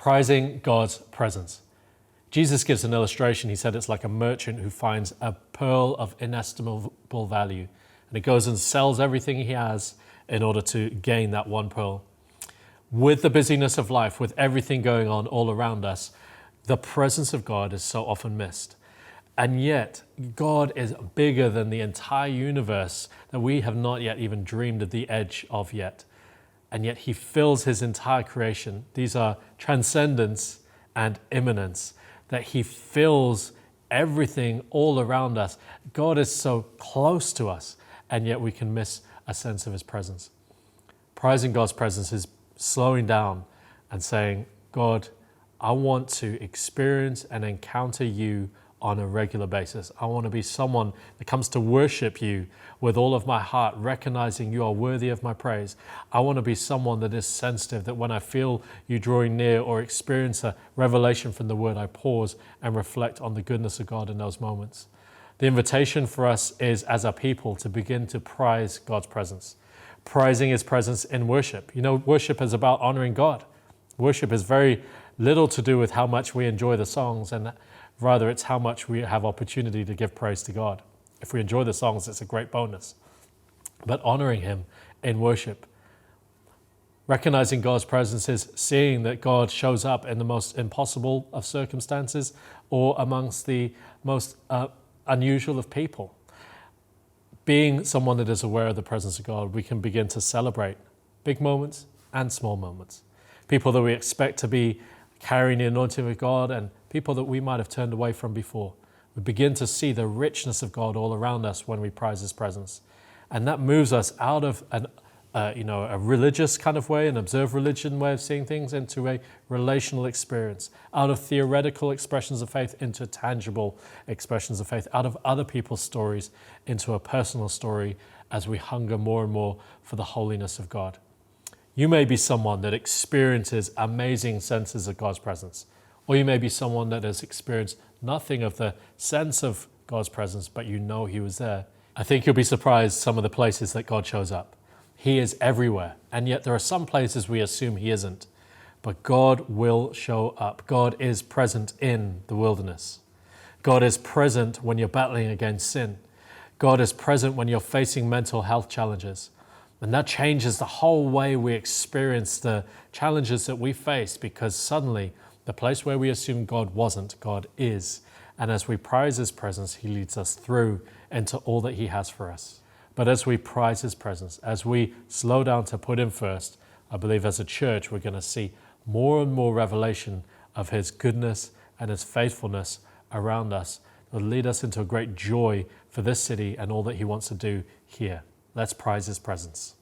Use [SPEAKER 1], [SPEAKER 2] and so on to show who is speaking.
[SPEAKER 1] Prizing God's presence. Jesus gives an illustration. He said it's like a merchant who finds a pearl of inestimable value, and he goes and sells everything he has in order to gain that one pearl. With the busyness of life, with everything going on all around us, the presence of God is so often missed. And yet, God is bigger than the entire universe that we have not yet even dreamed of the edge of yet. And yet he fills his entire creation. These are transcendence and immanence, that he fills everything all around us. God is so close to us, and yet we can miss a sense of his presence. Prizing God's presence is slowing down and saying, God, I want to experience and encounter you on a regular basis. I want to be someone that comes to worship you with all of my heart, recognizing you are worthy of my praise. I want to be someone that is sensitive, that when I feel you drawing near or experience a revelation from the word, I pause and reflect on the goodness of God in those moments. The invitation for us is, as a people, to begin to prize God's presence. Prizing his presence in worship. You know, worship is about honoring God. Worship is very little to do with how much we enjoy the songs, and rather it's how much we have opportunity to give praise to God. If we enjoy the songs, it's a great bonus. But honoring him in worship, recognizing God's presence, is seeing that God shows up in the most impossible of circumstances or amongst the most unusual of people. Being someone that is aware of the presence of God, we can begin to celebrate big moments and small moments. People that we expect to be carrying the anointing of God, and people that we might have turned away from before. We begin to see the richness of God all around us when we prize his presence. And that moves us out of a religious kind of way, an observed religion way of seeing things, into a relational experience, out of theoretical expressions of faith into tangible expressions of faith, out of other people's stories into a personal story, as we hunger more and more for the holiness of God. You may be someone that experiences amazing senses of God's presence, or you may be someone that has experienced nothing of the sense of God's presence, but you know he was there. I think you'll be surprised some of the places that God shows up. He is everywhere, and yet there are some places we assume he isn't. But God will show up. God is present in the wilderness. God is present when you're battling against sin. God is present when you're facing mental health challenges. And that changes the whole way we experience the challenges that we face, because suddenly the place where we assume God wasn't, God is. And as we prize his presence, he leads us through into all that he has for us. But as we prize his presence, as we slow down to put him first, I believe as a church we're going to see more and more revelation of his goodness and his faithfulness around us that will lead us into a great joy for this city and all that he wants to do here. Let's prize his presence.